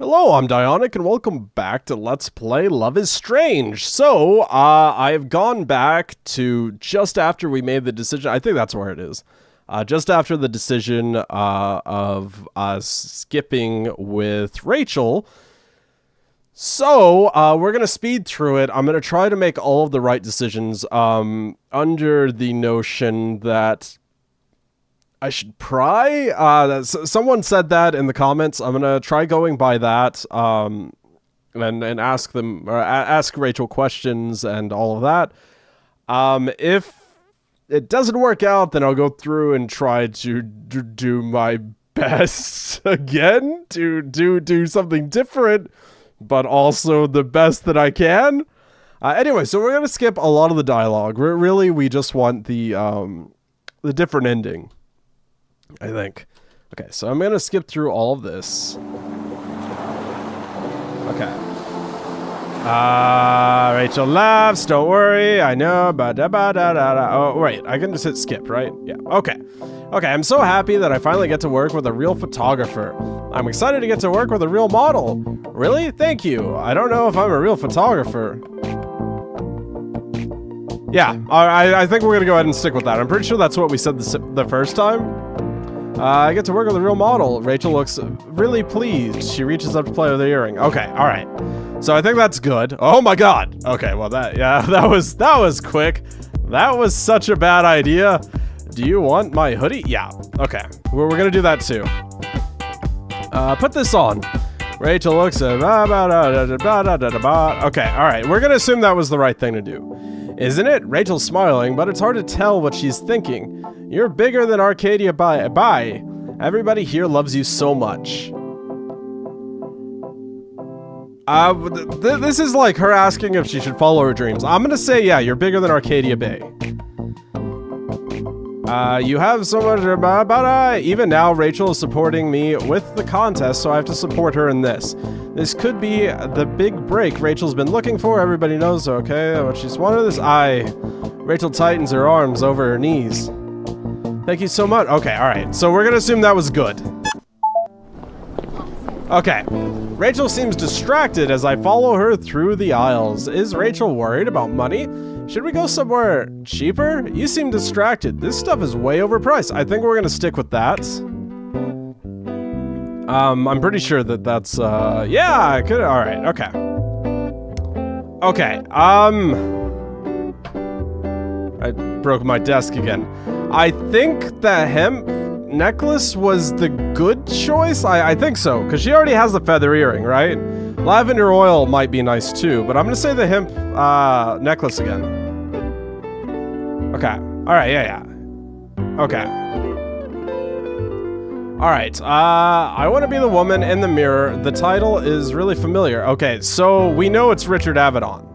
Hello, I'm Dieonik, and welcome back to Let's Play Love is Strange. So, I've gone back to just after we made the decision. I think that's where it is. Just after the decision of us skipping with Rachel. So, we're going to speed through it. I'm going to try to make all of the right decisions under the notion that I should pry. Someone said that in the comments. I'm gonna try going by that, and ask them, or ask Rachel questions and all of that. If it doesn't work out, then I'll go through and try to do my best again to do something different, but also the best that I can. Anyway, so we're gonna skip a lot of the dialogue. Really, we just want the different ending, I think. Okay, so I'm gonna skip through all of this. Okay. Rachel laughs, don't worry, I know, oh, wait, I can just hit skip, right? Yeah, okay. Okay, I'm so happy that I finally get to work with a real photographer. I'm excited to get to work with a real model. Really? Thank you. I don't know if I'm a real photographer. Yeah, I think we're gonna go ahead and stick with that. I'm pretty sure that's what we said the first time. I get to work with a real model. Rachel looks really pleased. She reaches up to play with the earring. Okay, all right. So I think that's good. Oh my god. Okay, well that was quick. That was such a bad idea. Do you want my hoodie? Yeah. Okay. We're gonna do that too. Put this on. Rachel looks at okay, all right. We're gonna assume that was the right thing to do. Isn't it? Rachel's smiling, but it's hard to tell what she's thinking. You're bigger than Arcadia bye. Everybody here loves you so much. This is like her asking if she should follow her dreams. I'm gonna say, yeah, you're bigger than Arcadia Bay. You have so much, even now, Rachel is supporting me with the contest, so I have to support her in this. This could be the big break Rachel's been looking for. Everybody knows, okay, what she's wanted this. Rachel tightens her arms over her knees. Thank you so much. Okay, alright, so we're gonna assume that was good. Okay. Rachel seems distracted as I follow her through the aisles. Is Rachel worried about money? Should we go somewhere cheaper? You seem distracted. This stuff is way overpriced. I think we're gonna stick with that. I'm pretty sure that that's, yeah, I could, alright, okay. Okay, I broke my desk again. I think the hemp necklace was the good choice? I think so, because she already has the feather earring, right? Lavender oil might be nice too, but I'm gonna say the hemp, necklace again. Okay, alright, yeah. Okay. Alright, I want to be the woman in the mirror. The title is really familiar. Okay, so we know it's Richard Avedon.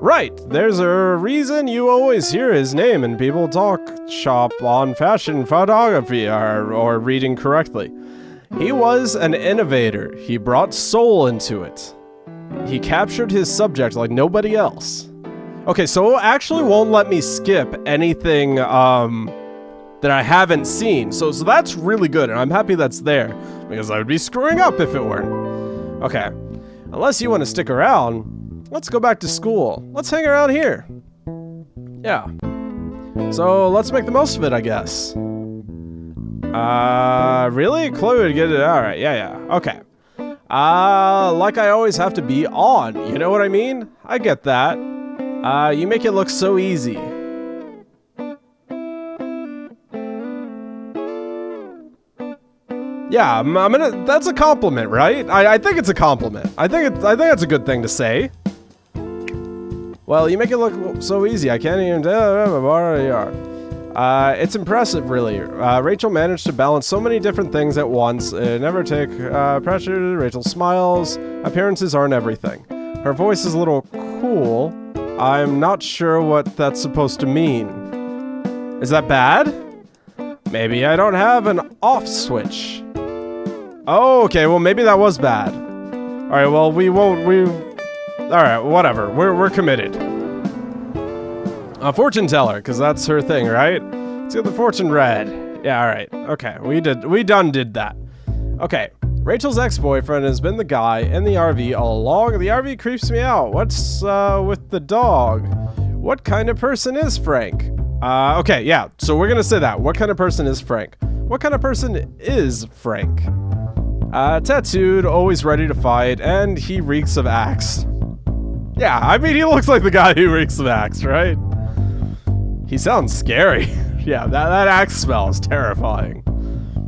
Right, there's a reason you always hear his name in people talk shop on fashion photography, or reading correctly. He was an innovator. He brought soul into it. He captured his subject like nobody else. Okay, so it actually won't let me skip anything, that I haven't seen. So that's really good, and I'm happy that's there, because I would be screwing up if it weren't. Okay, unless you want to stick around, let's go back to school. Let's hang around here. Yeah. So let's make the most of it, I guess. Really? Chloe would get it. Alright, yeah. Okay. Like I always have to be on. You know what I mean? I get that. You make it look so easy. Yeah, I'm gonna, that's a compliment, right? I think it's a compliment. I think that's a good thing to say. Well, you make it look so easy. I can't even it's impressive, really. Rachel managed to balance so many different things at once. Never take pressure. Rachel smiles. Appearances aren't everything. Her voice is a little cool. I'm not sure what that's supposed to mean. Is that bad? Maybe I don't have an off switch. Oh, okay, well maybe that was bad. Alright, well alright, whatever. We're committed. A fortune teller, because that's her thing, right? Let's get the fortune read. Yeah, alright. Okay, we done did that. Okay. Rachel's ex-boyfriend has been the guy in the RV all along. The RV creeps me out. What's with the dog? What kind of person is Frank? Okay, yeah, so we're gonna say that. What kind of person is Frank? What kind of person is Frank? Tattooed, always ready to fight, and he reeks of Axe. Yeah, I mean, he looks like the guy who reeks of Axe, right? He sounds scary. Yeah, that Axe smell is terrifying.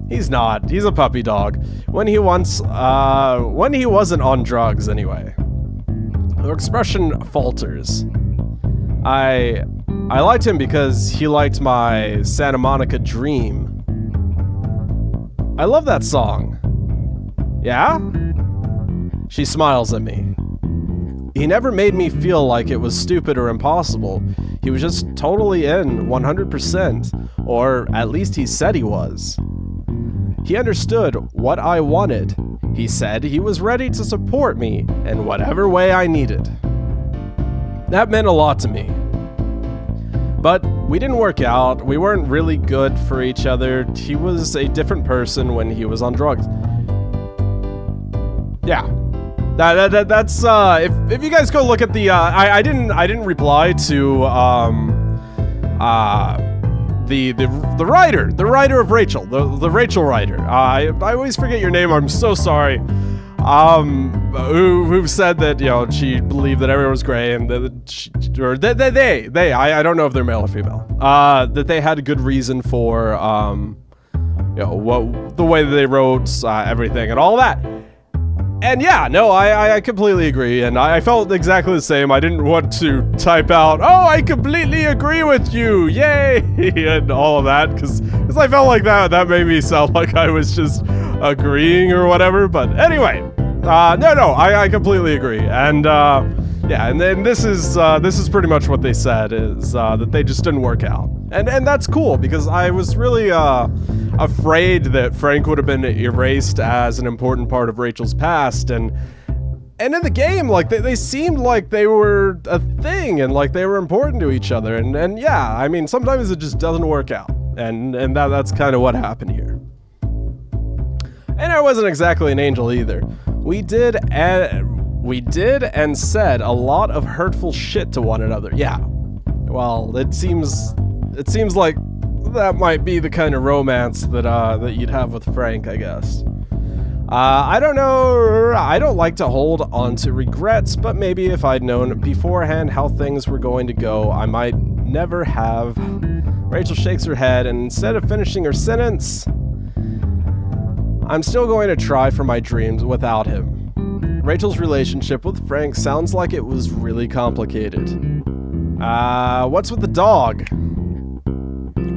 He's not. He's a puppy dog. When he wasn't on drugs, anyway. The expression falters. I liked him because he liked my Santa Monica Dream. I love that song. Yeah? She smiles at me. He never made me feel like it was stupid or impossible. He was just totally in 100%, or at least he said he was. He understood what I wanted. He said he was ready to support me in whatever way I needed. That meant a lot to me. But we didn't work out. We weren't really good for each other. He was a different person when he was on drugs. Yeah. That's if you guys go look at the I didn't reply to the writer of Rachel, the Rachel writer. I always forget your name. I'm so sorry. Who said that, you know, she believed that everyone was gray and I don't know if they're male or female. That they had a good reason for you know, the way that they wrote everything and all that. And yeah, no, I completely agree, and I felt exactly the same. I didn't want to type out, "Oh, I completely agree with you, yay!" and all of that, because I felt like that made me sound like I was just agreeing or whatever. But anyway, no, I completely agree, and yeah, and then this is pretty much what they said is that they just didn't work out, and that's cool because I was really afraid that Frank would have been erased as an important part of Rachel's past, and in the game, like, they seemed like they were a thing, and like they were important to each other, and yeah, I mean, sometimes it just doesn't work out, and that's kind of what happened here. And I wasn't exactly an angel either. We did and said a lot of hurtful shit to one another. Yeah, well, it seems like that might be the kind of romance that you'd have with Frank, I guess. I don't know. I don't like to hold on to regrets, but maybe if I'd known beforehand how things were going to go, I might never have. Rachel shakes her head, and instead of finishing her sentence, I'm still going to try for my dreams without him. Rachel's relationship with Frank sounds like it was really complicated. What's with the dog?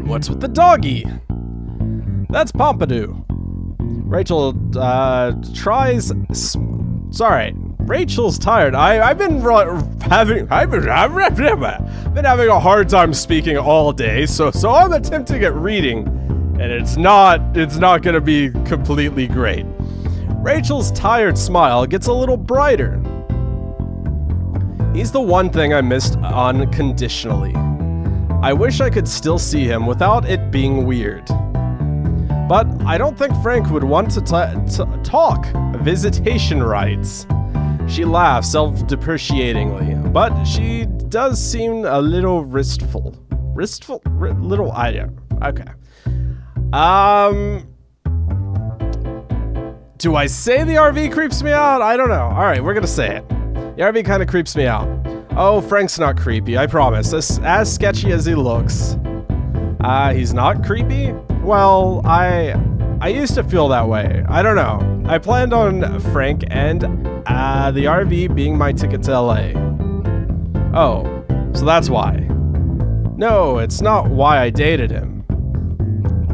What's with the doggy? That's Pompadour. Rachel tries. Sorry, Rachel's tired. I've been having a hard time speaking all day, so I'm attempting at reading, and it's not gonna be completely great. Rachel's tired smile gets a little brighter. He's the one thing I missed unconditionally. I wish I could still see him without it being weird. But I don't think Frank would want to talk visitation rights. She laughs self-depreciatingly, but she does seem a little wistful. Little, I don't. Okay. Do I say the RV creeps me out? I don't know. All right, we're gonna say it. The RV kind of creeps me out. Oh, Frank's not creepy, I promise. As sketchy as he looks. He's not creepy? Well, I used to feel that way. I don't know. I planned on Frank and the RV being my ticket to LA. Oh, so that's why. No, it's not why I dated him.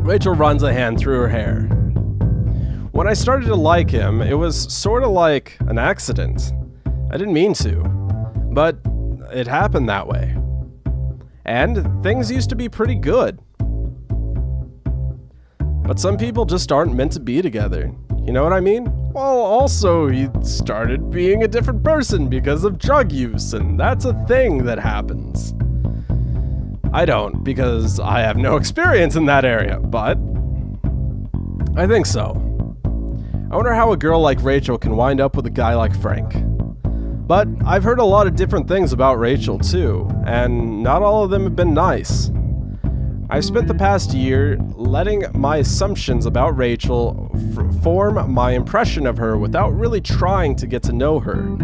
Rachel runs a hand through her hair. When I started to like him, it was sort of like an accident. I didn't mean to, but it happened that way. And things used to be pretty good. But some people just aren't meant to be together. You know what I mean? Well, also, he started being a different person because of drug use, and that's a thing that happens. I don't, because I have no experience in that area, but I think so. I wonder how a girl like Rachel can wind up with a guy like Frank. But I've heard a lot of different things about Rachel too, and not all of them have been nice. I've spent the past year letting my assumptions about Rachel form my impression of her without really trying to get to know her.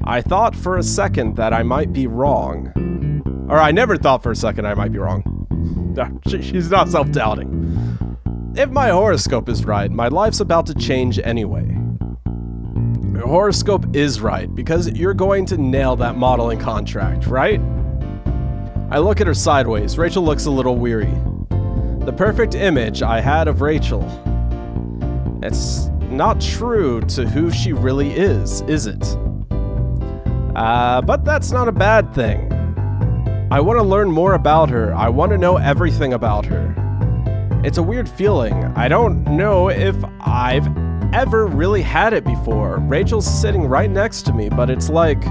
I thought for a second that I might be wrong. Or I never thought for a second I might be wrong. She's not self-doubting. If my horoscope is right, my life's about to change anyway. Your horoscope is right, because you're going to nail that modeling contract, right? I look at her sideways. Rachel looks a little weary. The perfect image I had of Rachel. It's not true to who she really is it? But that's not a bad thing. I want to learn more about her. I want to know everything about her. It's a weird feeling. I don't know if I've ever really had it before. Rachel's sitting right next to me, but it's like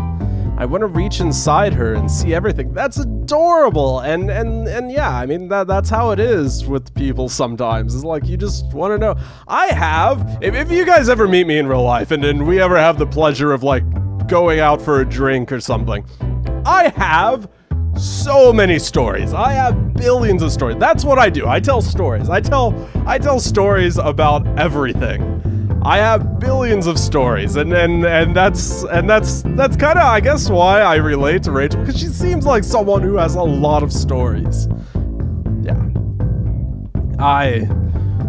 I want to reach inside her and see everything. That's adorable. And yeah, I mean, that's how it is with people sometimes. It's like you just want to know. I have, if you guys ever meet me in real life and we ever have the pleasure of like going out for a drink or something, I have so many stories. I have billions of stories. That's what I do. I tell stories. I tell stories about everything. I have billions of stories, and that's kind of, I guess, why I relate to Rachel, because she seems like someone who has a lot of stories. Yeah. I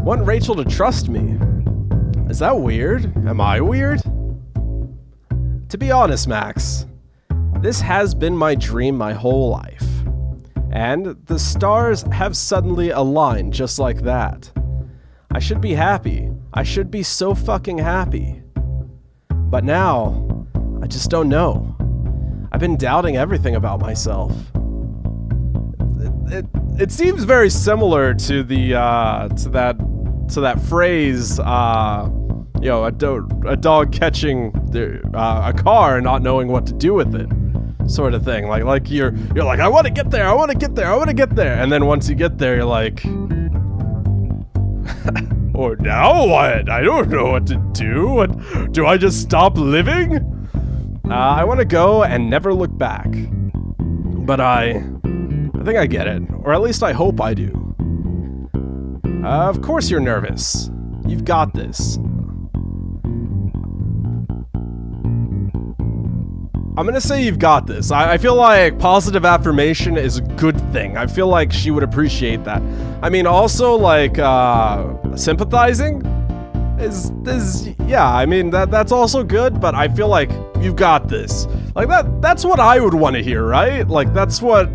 want Rachel to trust me. Is that weird? Am I weird? To be honest, Max, this has been my dream my whole life. And the stars have suddenly aligned just like that. I should be happy. I should be so fucking happy. But now, I just don't know. I've been doubting everything about myself. It seems very similar to the to that phrase, you know, a dog catching a car and not knowing what to do with it, sort of thing. Like you're like, I want to get there, I want to get there, I want to get there, and then once you get there, you're like, or now what? I don't know what to do. What, do I just stop living? I want to go and never look back. But I think I get it, or at least I hope I do. Of course you're nervous. You've got this. I'm gonna say you've got this. I feel like positive affirmation is a good thing. I feel like she would appreciate that. I mean, also, like, sympathizing is yeah, I mean, that's also good, but I feel like you've got this. Like, that's what I would want to hear, right? Like, that's what,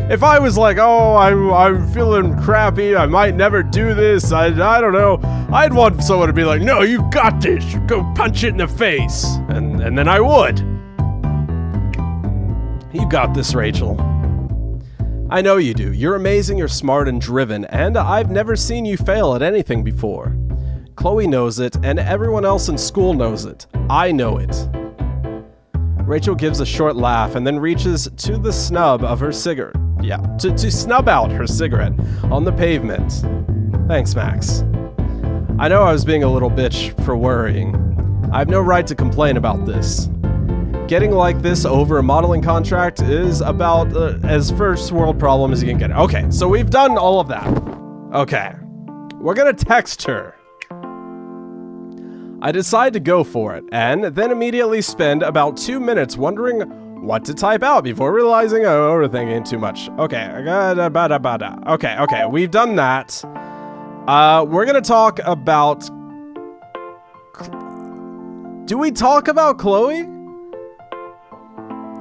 if I was like, oh, I'm feeling crappy, I might never do this, I don't know, I'd want someone to be like, no, you got this, go punch it in the face, and then I would. You got this, Rachel. I know you do. You're amazing, you're smart and driven, and I've never seen you fail at anything before. Chloe knows it, and everyone else in school knows it. I know it. Rachel gives a short laugh and then reaches to the snub of her cigarette. Yeah, to snub out her cigarette on the pavement. Thanks, Max. I know I was being a little bitch for worrying. I have no right to complain about this. Getting like this over a modeling contract is about as first world problem as you can get. Okay, so we've done all of that. Okay, we're gonna text her. I decide to go for it, and then immediately spend about 2 minutes wondering what to type out before realizing I'm overthinking too much. Okay, okay, we've done that. We're gonna talk about... Do we talk about Chloe?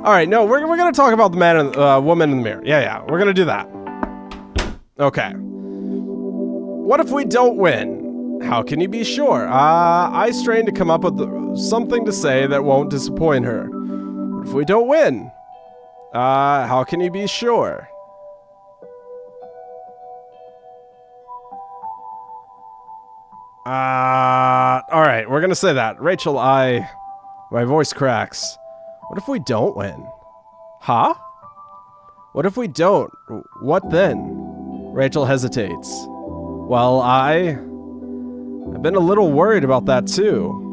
All right, no, we're gonna talk about the man and woman in the mirror. Yeah, we're gonna do that. Okay. What if we don't win? How can you be sure? I strain to come up with something to say that won't disappoint her. What if we don't win? How can you be sure? All right, we're gonna say that. Rachel, my voice cracks. What if we don't win? Huh? What if we don't? What then? Rachel hesitates. Well, I've been a little worried about that too.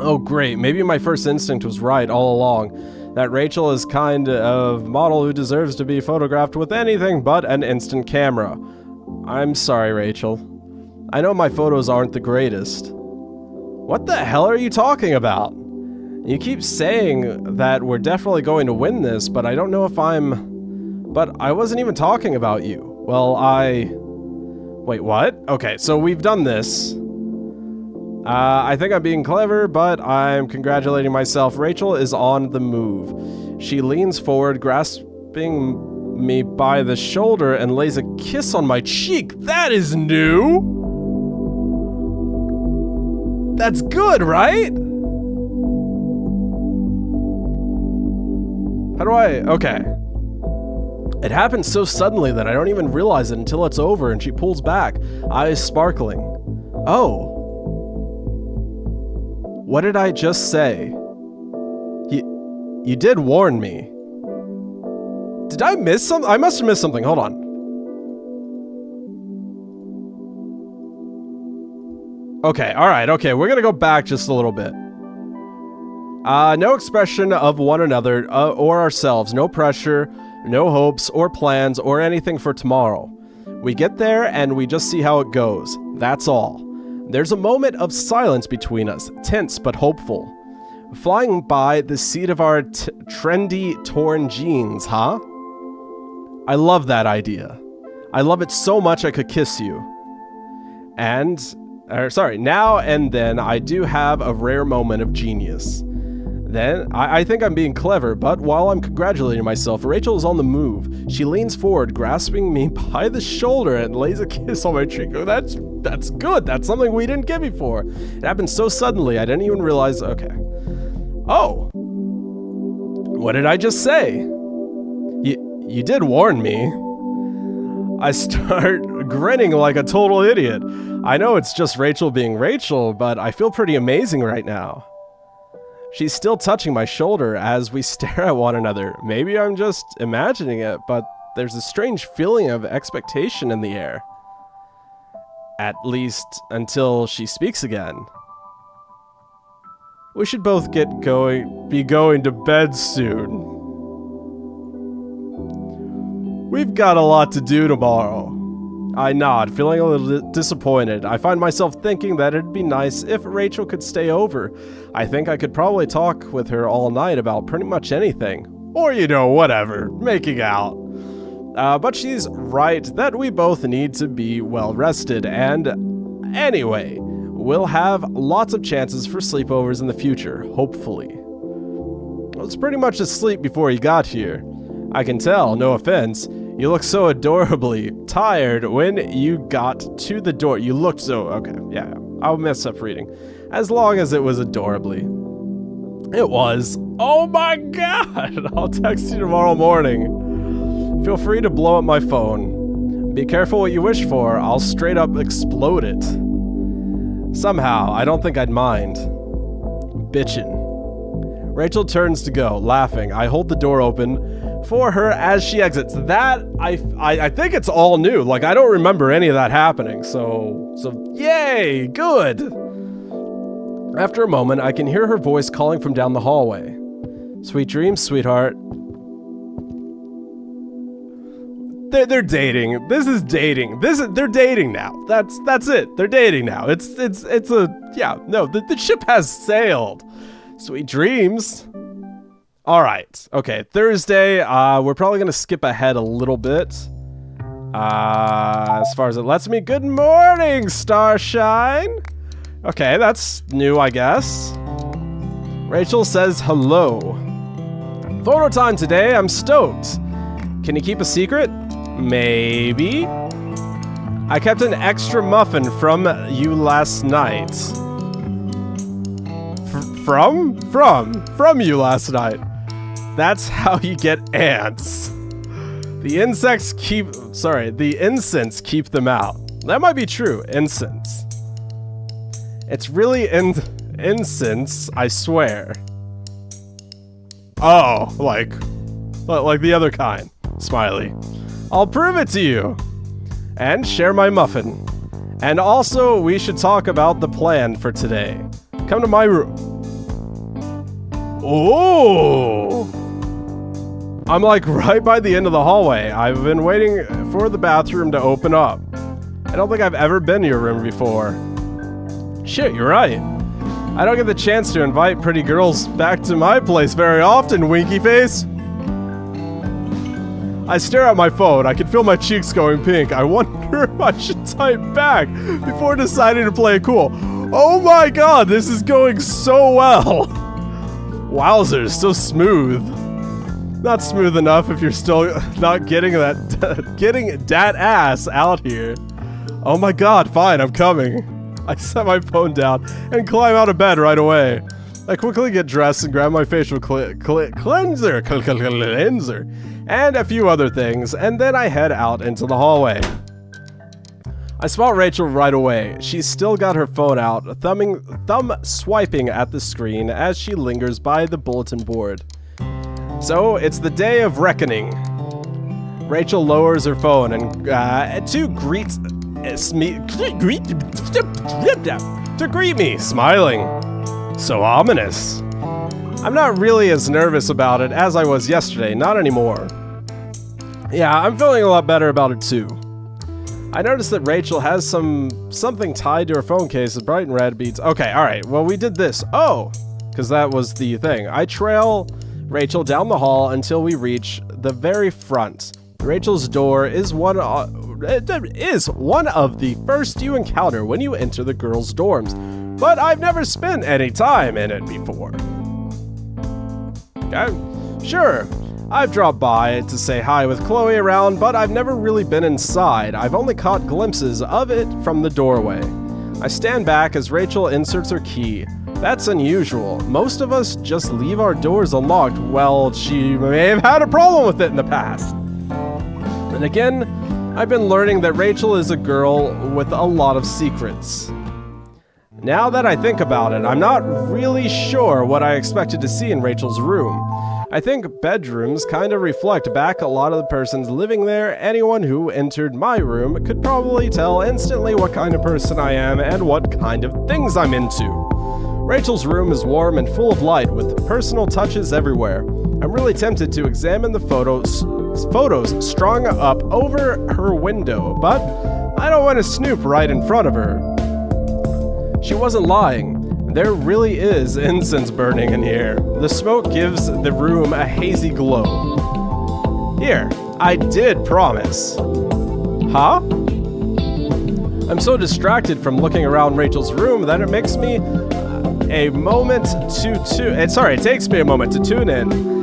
Oh great, maybe my first instinct was right all along. That Rachel is kind of model who deserves to be photographed with anything but an instant camera. I'm sorry, Rachel. I know my photos aren't the greatest. What the hell are you talking about? You keep saying that we're definitely going to win this, but I don't know if I'm... But I wasn't even talking about you. Well, Wait, what? Okay, so we've done this. I think I'm being clever, but I'm congratulating myself. Rachel is on the move. She leans forward, grasping me by the shoulder, and lays a kiss on my cheek. That is new! That's good, right? How do I... Okay. It happens so suddenly that I don't even realize it until it's over, and she pulls back, eyes sparkling. Oh. What did I just say? You did warn me. Did I miss something? I must have missed something. Hold on. Okay, alright, okay. We're gonna go back just a little bit. No expression of one another or ourselves. No pressure, no hopes or plans or anything for tomorrow. We get there and we just see how it goes. That's all. There's a moment of silence between us, tense but hopeful. Flying by the seat of our trendy torn jeans, huh? I love that idea. I love it so much I could kiss you. Now and then I do have a rare moment of genius. Then, I think I'm being clever, but while I'm congratulating myself, Rachel is on the move. She leans forward, grasping me by the shoulder and lays a kiss on my cheek. Oh, that's good. That's something we didn't get before. It happened so suddenly, I didn't even realize. Okay. Oh. What did I just say? You did warn me. I start grinning like a total idiot. I know it's just Rachel being Rachel, but I feel pretty amazing right now. She's still touching my shoulder as we stare at one another. Maybe I'm just imagining it, but there's a strange feeling of expectation in the air. At least until she speaks again. We should both be going to bed soon. We've got a lot to do tomorrow. I nod, feeling a little disappointed. I find myself thinking that it'd be nice if Rachel could stay over. I think I could probably talk with her all night about pretty much anything. Or, you know, whatever. Making out. But she's right that we both need to be well rested, and anyway, we'll have lots of chances for sleepovers in the future, hopefully. I was pretty much asleep before you got here. I can tell, no offense. You look so adorably tired when you got to the door. You looked so... Okay, yeah, I'll mess up reading. As long as it was adorably. It was. Oh my god! I'll text you tomorrow morning. Feel free to blow up my phone. Be careful what you wish for. I'll straight up explode it. Somehow, I don't think I'd mind. Bitchin'. Rachel turns to go, laughing. I hold the door open for her as she exits. That, I think it's all new. Like, I don't remember any of that happening, so yay, good! After a moment, I can hear her voice calling from down the hallway. Sweet dreams, sweetheart. They're dating. This is dating. They're dating now. That's it. They're dating now. The ship has sailed. Sweet dreams. All right. Okay. Thursday. We're probably gonna skip ahead a little bit. As far as it lets me. Good morning, Starshine. Okay, that's new, I guess. Rachel says hello. Photo time today. I'm stoked. Can you keep a secret? Maybe. I kept an extra muffin from you last night. From you last night. That's how you get ants. The incense keep them out. That might be true, incense. It's really incense, I swear. Oh, like the other kind. Smiley. I'll prove it to you. And share my muffin. And also, we should talk about the plan for today. Come to my room. Oh! I'm like right by the end of the hallway. I've been waiting for the bathroom to open up. I don't think I've ever been to your room before. Shit, you're right. I don't get the chance to invite pretty girls back to my place very often, winky face. I stare at my phone. I can feel my cheeks going pink. I wonder if I should type back before deciding to play it cool. Oh my god, this is going so well. Wowzers, so smooth. Not smooth enough if you're still not getting that ass out here. Oh my god, fine, I'm coming. I set my phone down and climb out of bed right away. I quickly get dressed and grab my facial cleanser and a few other things, and then I head out into the hallway. I spot Rachel right away. She's still got her phone out, thumb swiping at the screen as she lingers by the bulletin board. So, it's the day of reckoning. Rachel lowers her phone and to greet me, smiling. So ominous. I'm not really as nervous about it as I was yesterday, not anymore. Yeah, I'm feeling a lot better about it too. I noticed that Rachel has something tied to her phone case with bright and red beads. Okay, alright, well we did this. Oh, because that was the thing. I trail Rachel down the hall until we reach the very front. Rachel's door is one of the first you encounter when you enter the girls' dorms, but I've never spent any time in it before. Okay, sure, I've dropped by to say hi with Chloe around, but I've never really been inside. I've only caught glimpses of it from the doorway. I stand back as Rachel inserts her key. That's unusual. Most of us just leave our doors unlocked. Well, she may have had a problem with it in the past. And again, I've been learning that Rachel is a girl with a lot of secrets. Now that I think about it, I'm not really sure what I expected to see in Rachel's room. I think bedrooms kind of reflect back a lot of the persons living there. Anyone who entered my room could probably tell instantly what kind of person I am and what kind of things I'm into. Rachel's room is warm and full of light with personal touches everywhere. I'm really tempted to examine the photos strung up over her window, but I don't want to snoop right in front of her. She wasn't lying. There really is incense burning in here. The smoke gives the room a hazy glow. Here, I did promise. Huh? I'm so distracted from looking around Rachel's room that it makes me it takes me a moment to tune in.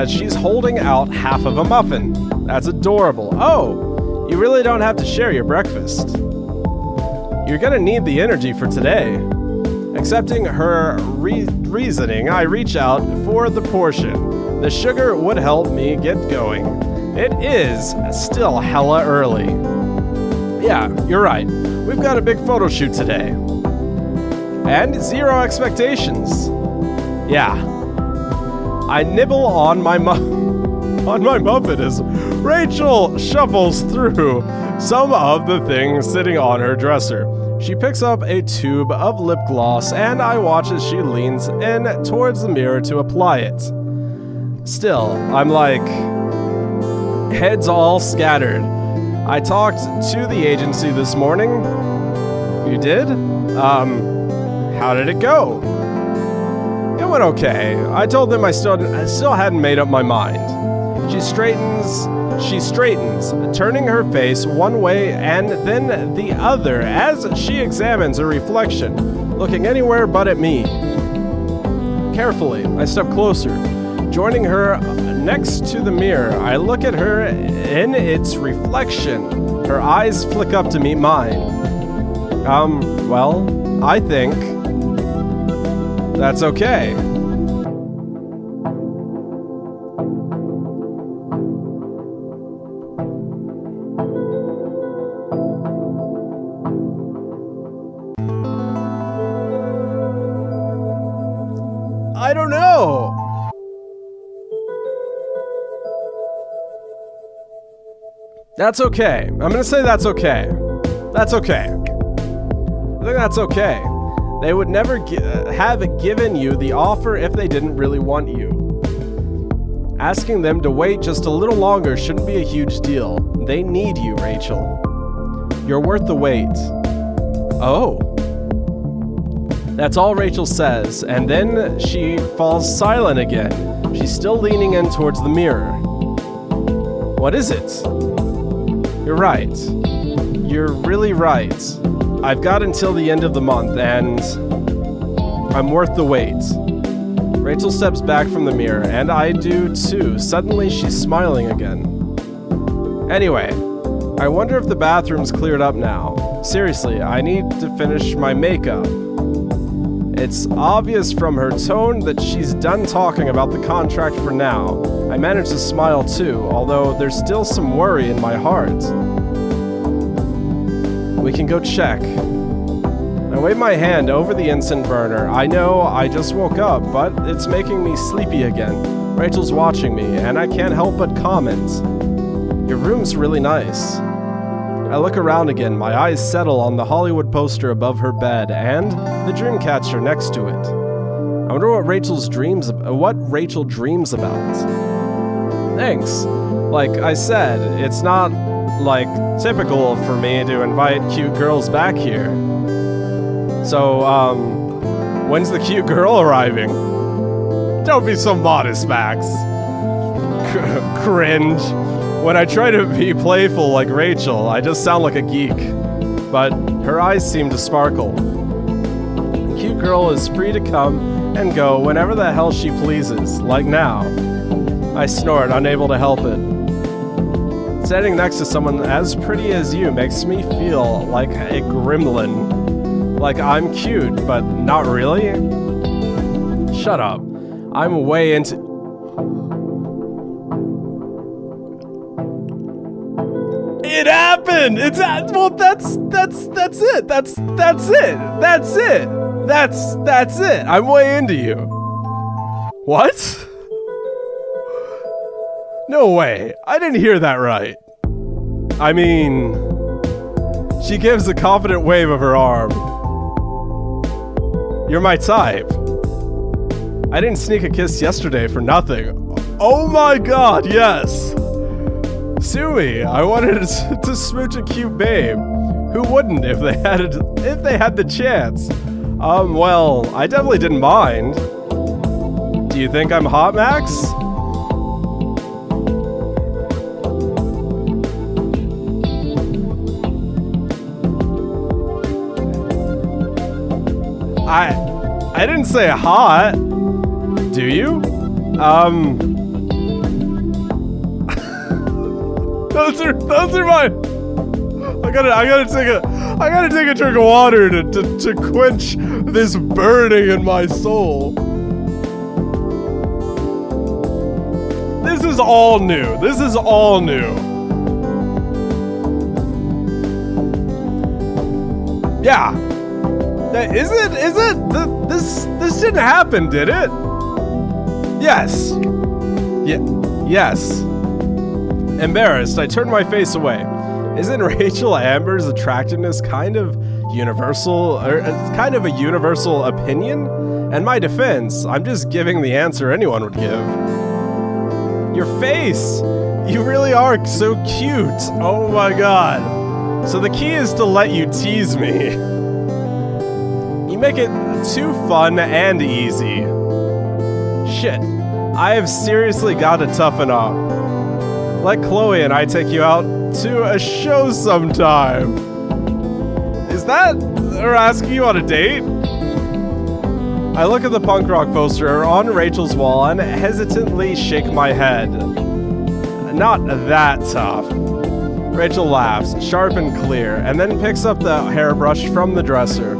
She's holding out half of a muffin. That's adorable. Oh, you really don't have to share your breakfast. You're gonna need the energy for today. Accepting her reasoning, I reach out for the portion. The sugar would help me get going. It is still hella early. Yeah, you're right. We've got a big photo shoot today. And zero expectations. Yeah. I nibble on my muffin as Rachel shuffles through some of the things sitting on her dresser. She picks up a tube of lip gloss and I watch as she leans in towards the mirror to apply it. Still, I'm like, heads all scattered. I talked to the agency this morning. You did? How did it go? It went okay. I told them I still hadn't made up my mind. She straightens, turning her face one way and then the other as she examines her reflection, looking anywhere but at me. Carefully, I step closer, joining her next to the mirror. I look at her in its reflection. Her eyes flick up to meet mine. Well, I think that's okay. I don't know. That's okay. I'm gonna say that's okay. That's okay. I think that's okay. They would never have given you the offer if they didn't really want you. Asking them to wait just a little longer shouldn't be a huge deal. They need you, Rachel. You're worth the wait. Oh. That's all Rachel says, and then she falls silent again. She's still leaning in towards the mirror. What is it? You're right. You're really right. I've got until the end of the month, and I'm worth the wait. Rachel steps back from the mirror, and I do too. Suddenly, she's smiling again. Anyway, I wonder if the bathroom's cleared up now. Seriously, I need to finish my makeup. It's obvious from her tone that she's done talking about the contract for now. I manage to smile too, although there's still some worry in my heart. We can go check. I wave my hand over the incense burner. I know I just woke up, but it's making me sleepy again. Rachel's watching me, and I can't help but comment. Your room's really nice. I look around again, my eyes settle on the Hollywood poster above her bed, and the dream catcher next to it. I wonder what Rachel dreams about. Thanks. Like I said, it's not, like, typical for me to invite cute girls back here. So, when's the cute girl arriving? Don't be so modest, Max. Cringe. When I try to be playful like Rachel, I just sound like a geek. But her eyes seem to sparkle. The cute girl is free to come and go whenever the hell she pleases, like now. I snort, unable to help it. Standing next to someone as pretty as you makes me feel like a gremlin. Like I'm cute, but not really? Shut up. I'm way into... It happened! Well, that's it! That's it! I'm way into you. What? No way. I didn't hear that right. I mean... She gives a confident wave of her arm. You're my type. I didn't sneak a kiss yesterday for nothing. Oh my god, yes! Sue me. I wanted to smooch a cute babe. Who wouldn't if they had the chance? Well, I definitely didn't mind. Do you think I'm hot, Max? I didn't say hot. Do you? Those are my... I gotta take a drink of water to quench this burning in my soul. This is all new. Yeah. Is it? This didn't happen, did it? Yes. Yes. Embarrassed, I turned my face away. Isn't Rachel Amber's attractiveness kind of universal, or kind of a universal opinion? And my defense, I'm just giving the answer anyone would give. Your face! You really are so cute! Oh my god. So the key is to let you tease me. You make it too fun and easy. Shit. I have seriously got to toughen up. Let Chloe and I take you out to a show sometime. Is that her asking you on a date? I look at the punk rock poster on Rachel's wall and hesitantly shake my head. Not that tough. Rachel laughs, sharp and clear, and then picks up the hairbrush from the dresser.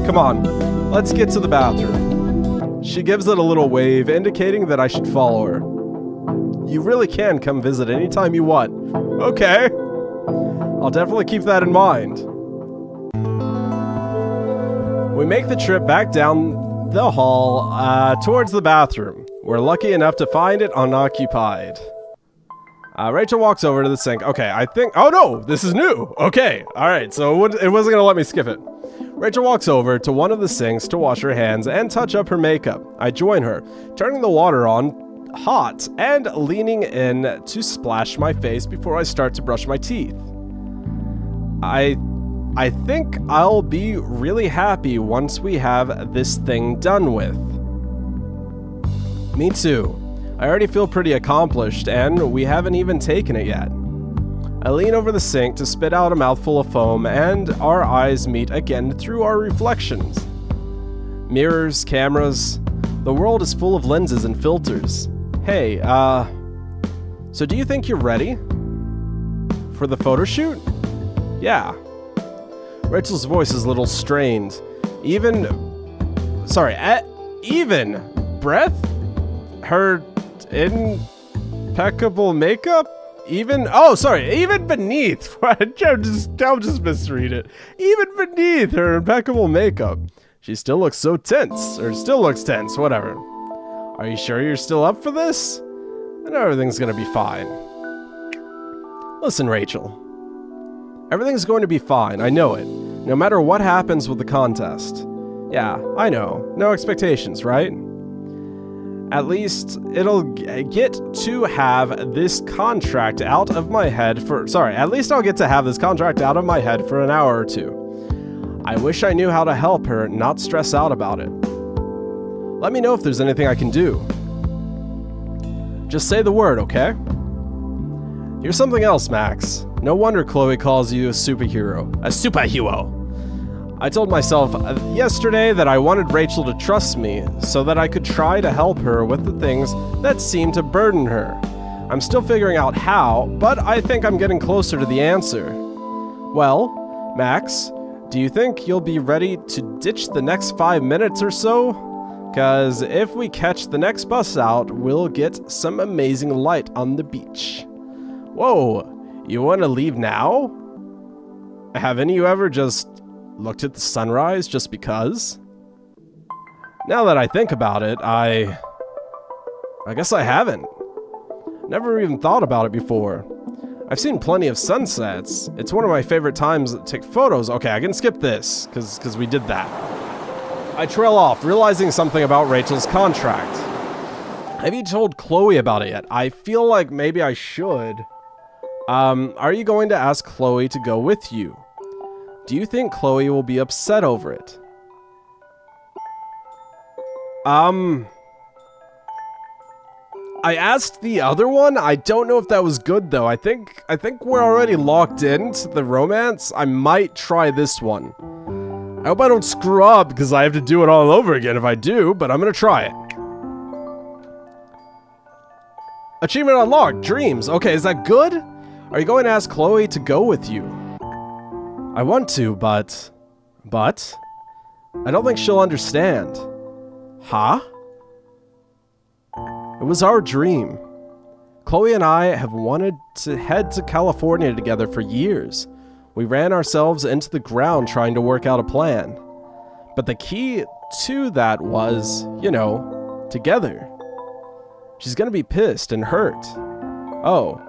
Come on, let's get to the bathroom. She gives it a little wave, indicating that I should follow her. You really can come visit anytime you want. Okay. I'll definitely keep that in mind. We make the trip back down the hall towards the bathroom. We're lucky enough to find it unoccupied. Rachel walks over to the sink. Okay, I think... Oh no! This is new! Okay, alright, so it wasn't gonna let me skip it. Rachel walks over to one of the sinks to wash her hands and touch up her makeup. I join her, turning the water on hot and leaning in to splash my face before I start to brush my teeth. I think I'll be really happy once we have this thing done with. Me too. I already feel pretty accomplished, and we haven't even taken it yet. I lean over the sink to spit out a mouthful of foam, and our eyes meet again through our reflections. Mirrors, cameras, the world is full of lenses and filters. Hey, so do you think you're ready? For the photo shoot? Yeah. Rachel's voice is a little strained. Even breath? Her impeccable makeup? Even beneath. I'll just misread it. Even beneath her impeccable makeup, she still looks so tense, or still looks tense, whatever. Are you sure you're still up for this? I know everything's gonna be fine. Listen, Rachel. Everything's going to be fine, I know it. No matter what happens with the contest. Yeah, I know. No expectations, right? At least it'll get to have this contract out of my head at least I'll get to have this contract out of my head for an hour or two. I wish I knew how to help her not stress out about it. Let me know if there's anything I can do. Just say the word, okay? Here's something else, Max. No wonder Chloe calls you a superhero. A superhero! I told myself yesterday that I wanted Rachel to trust me so that I could try to help her with the things that seem to burden her. I'm still figuring out how, but I think I'm getting closer to the answer. Well, Max, do you think you'll be ready to ditch the next 5 minutes or so? 'Cause if we catch the next bus out, we'll get some amazing light on the beach. Whoa, you want to leave now? Haven't you ever just looked at the sunrise just because? Now that I think about it, I guess I haven't. Never even thought about it before. I've seen plenty of sunsets. It's one of my favorite times to take photos. Okay, I can skip this, because we did that. I trail off, realizing something about Rachel's contract. Have you told Chloe about it yet? I feel like maybe I should. Are you going to ask Chloe to go with you? Do you think Chloe will be upset over it? I asked the other one. I don't know if that was good though. I think we're already locked into the romance. I might try this one. I hope I don't screw up because I have to do it all over again if I do, but I'm gonna try it. Achievement unlocked. Dreams. Okay, is that good? Are you going to ask Chloe to go with you? I want to, but I don't think she'll understand. Huh? It was our dream. Chloe and I have wanted to head to California together for years. We ran ourselves into the ground trying to work out a plan. But the key to that was, together. She's gonna be pissed and hurt. Oh,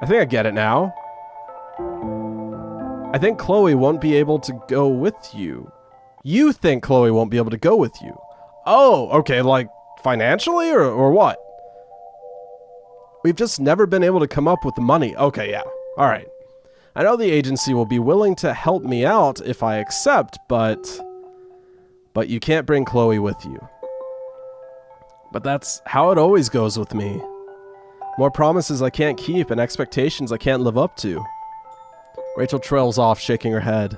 I think I get it now. I think Chloe won't be able to go with you. You think Chloe won't be able to go with you. Oh, okay, like financially or what? We've just never been able to come up with the money. Okay, yeah. All right. I know the agency will be willing to help me out if I accept, but you can't bring Chloe with you. But that's how it always goes with me. More promises I can't keep and expectations I can't live up to. Rachel trails off, shaking her head.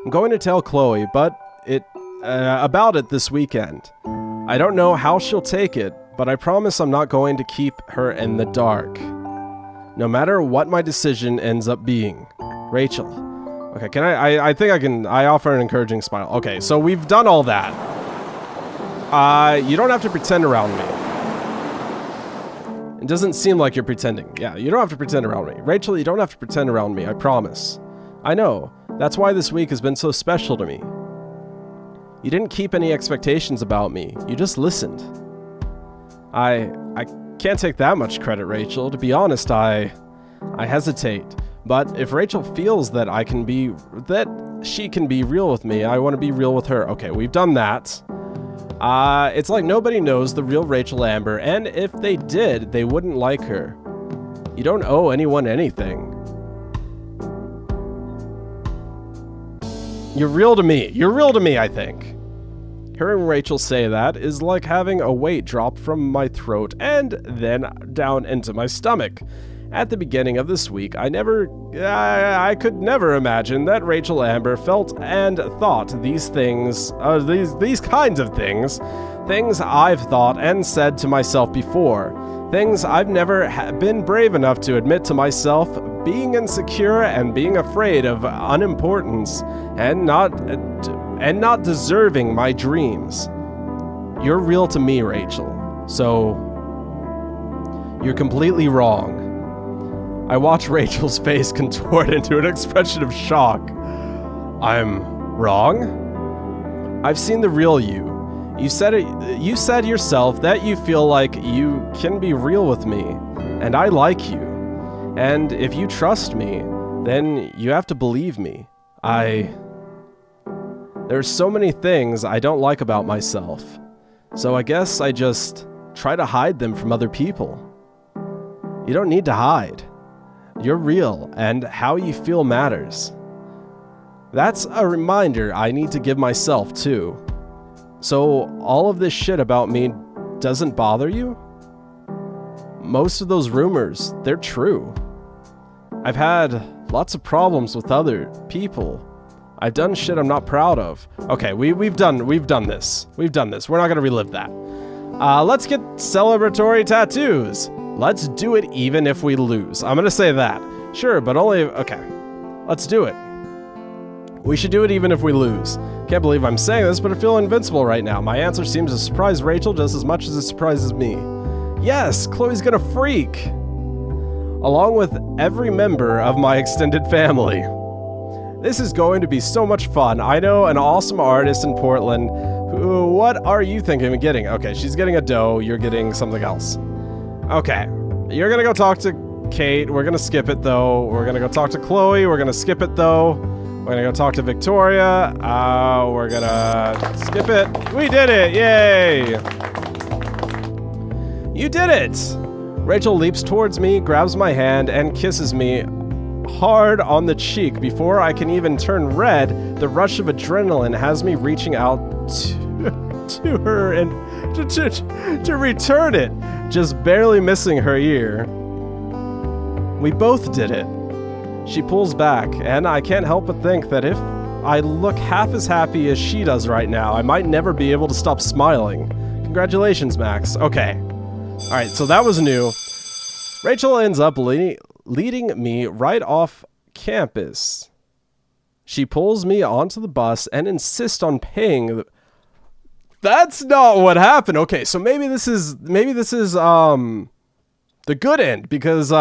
I'm going to tell Chloe, but about it this weekend. I don't know how she'll take it, but I promise I'm not going to keep her in the dark. No matter what my decision ends up being. Rachel. Okay, can I offer an encouraging smile. Okay, so we've done all that. You don't have to pretend around me. It doesn't seem like you're pretending. Yeah, you don't have to pretend around me. Rachel, you don't have to pretend around me, I promise. I know. That's why this week has been so special to me. You didn't keep any expectations about me. You just listened. I can't take that much credit, Rachel. To be honest, I hesitate. But if Rachel feels that she can be real with me, I want to be real with her. Okay, we've done that. It's like nobody knows the real Rachel Amber, and if they did, they wouldn't like her. You don't owe anyone anything. You're real to me. You're real to me, I think. Hearing Rachel say that is like having a weight drop from my throat and then down into my stomach. At the beginning of this week, I could never imagine that Rachel Amber felt and thought these things, these kinds of things I've thought and said to myself before, things I've never been brave enough to admit to myself, being insecure and being afraid of unimportance and not deserving my dreams. You're real to me, Rachel, so you're completely wrong. I watch Rachel's face contort into an expression of shock. I'm wrong? I've seen the real you. You said yourself that you feel like you can be real with me, and I like you. And if you trust me, then you have to believe me. There's so many things I don't like about myself, so I guess I just try to hide them from other people. You don't need to hide. You're real, and how you feel matters. That's a reminder I need to give myself, too. So, all of this shit about me doesn't bother you? Most of those rumors, they're true. I've had lots of problems with other people. I've done shit I'm not proud of. Okay, we've done this. We've done this. We're not gonna relive that. Let's get celebratory tattoos. Let's do it even if we lose. I'm gonna say that. Sure, but only... Okay. Let's do it. We should do it even if we lose. Can't believe I'm saying this, but I feel invincible right now. My answer seems to surprise Rachel just as much as it surprises me. Yes, Chloe's gonna freak! Along with every member of my extended family. This is going to be so much fun. I know an awesome artist in Portland. What are you thinking of getting? Okay, she's getting a dough. You're getting something else. Okay, you're gonna go talk to Kate. We're gonna skip it though. We're gonna go talk to Chloe. We're gonna skip it though. We're gonna go talk to Victoria. We're gonna skip it. We did it! Yay! You did it! Rachel leaps towards me, grabs my hand, and kisses me hard on the cheek. Before I can even turn red, the rush of adrenaline has me reaching out to her and to return it, just barely missing her ear. We both did it. She pulls back, and I can't help but think that if I look half as happy as she does right now, I might never be able to stop smiling. Congratulations, Max. Okay. Alright, so that was new. Rachel ends up leading me right off campus. She pulls me onto the bus and insists on paying. That's not what happened. Okay, so maybe this is the good end because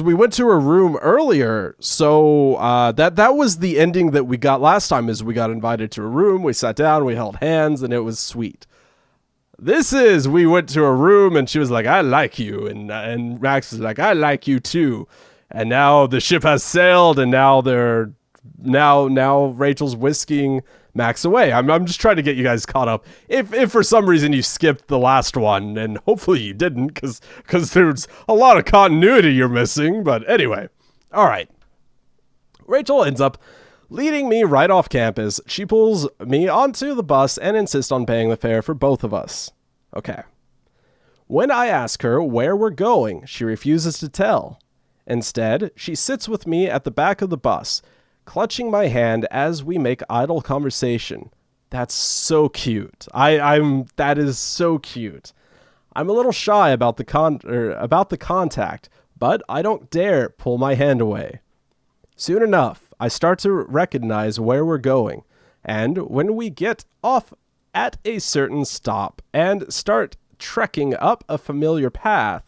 we went to her room earlier. So that was the ending that we got last time. Is we got invited to a room, we sat down, we held hands, and it was sweet. This is, we went to a room and she was like, I like you. And Max was like, I like you too. And now the ship has sailed and now Rachel's whisking Max away. I'm just trying to get you guys caught up. If for some reason you skipped the last one, and hopefully you didn't, because there's a lot of continuity you're missing. But anyway, all right. Rachel ends up leading me right off campus. She pulls me onto the bus and insists on paying the fare for both of us. Okay. When I ask her where we're going, she refuses to tell. Instead, she sits with me at the back of the bus, clutching my hand as we make idle conversation. That's so cute. That is so cute. I'm a little shy about the contact, but I don't dare pull my hand away. Soon enough, I start to recognize where we're going, and when we get off at a certain stop and start trekking up a familiar path,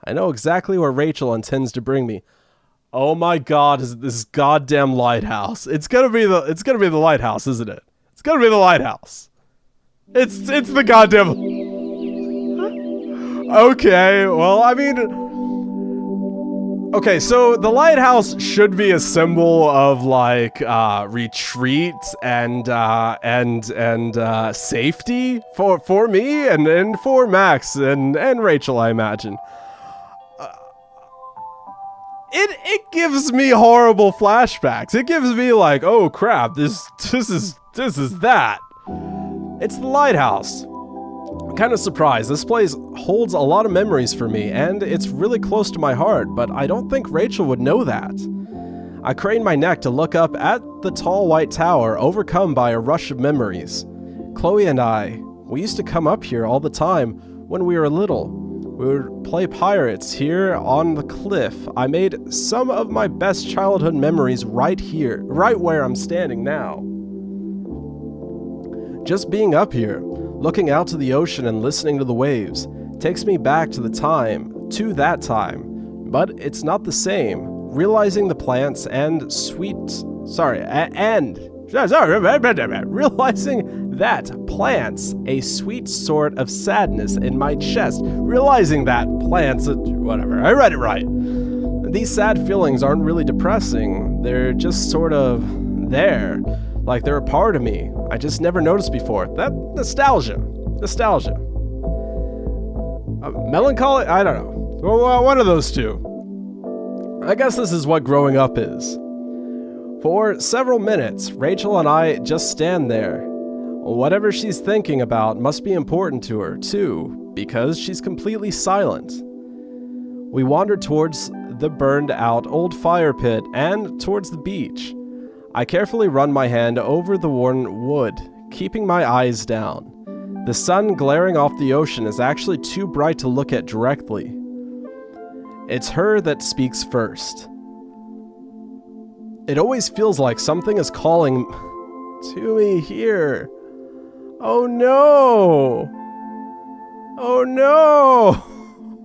I know exactly where Rachel intends to bring me. Oh my God, is this goddamn lighthouse? It's gonna be the lighthouse, isn't it? It's gonna be the lighthouse. It's the goddamn. Okay, well, I mean, Okay, so the lighthouse should be a symbol of like retreat and safety for me and for Max and Rachel, I imagine. It gives me horrible flashbacks. It gives me like, oh crap, this is that. It's the lighthouse. I'm kind of surprised. This place holds a lot of memories for me, and it's really close to my heart, but I don't think Rachel would know that. I crane my neck to look up at the tall white tower, overcome by a rush of memories. Chloe and I, we used to come up here all the time when we were little. We would play pirates here on the cliff. I made some of my best childhood memories right here, right where I'm standing now. Just being up here, looking out to the ocean and listening to the waves, takes me back to that time, but it's not the same. Realizing the plants and realizing that plants a sweet sort of sadness in my chest. Realizing that plants, whatever, I read it right. These sad feelings aren't really depressing. They're just sort of there, like they're a part of me I just never noticed before. That nostalgia. Melancholy? I don't know. Well, one of those two. I guess this is what growing up is. For several minutes, Rachel and I just stand there. Whatever she's thinking about must be important to her, too, because she's completely silent. We wander towards the burned-out old fire pit and towards the beach. I carefully run my hand over the worn wood, keeping my eyes down. The sun glaring off the ocean is actually too bright to look at directly. It's her that speaks first. It always feels like something is calling to me here. Oh no! Oh no!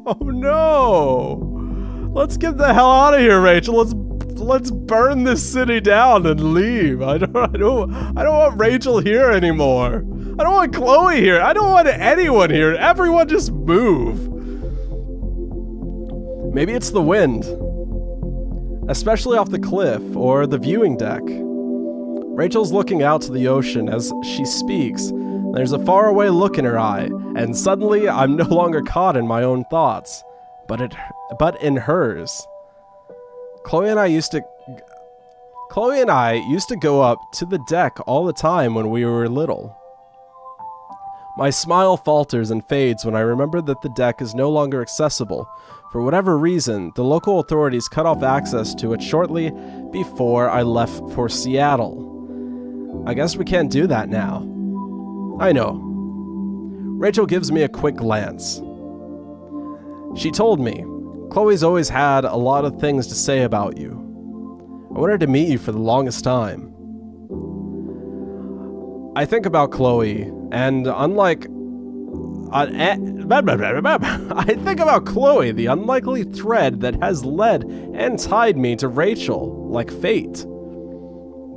Oh no! Let's get the hell out of here, Rachel. Let's burn this city down and leave. I don't want Rachel here anymore. I don't want Chloe here. I don't want anyone here. Everyone just move. Maybe it's the wind, especially off the cliff or the viewing deck. Rachel's looking out to the ocean as she speaks. There's a faraway look in her eye, and suddenly I'm no longer caught in my own thoughts, but in hers. Chloe and I used to go up to the deck all the time when we were little. My smile falters and fades when I remember that the deck is no longer accessible. For whatever reason, the local authorities cut off access to it shortly before I left for Seattle. I guess we can't do that now. I know. Rachel gives me a quick glance. She told me, Chloe's always had a lot of things to say about you. I wanted to meet you for the longest time. I think about Chloe, and unlike... I think about Chloe, the unlikely thread that has led and tied me to Rachel, like fate.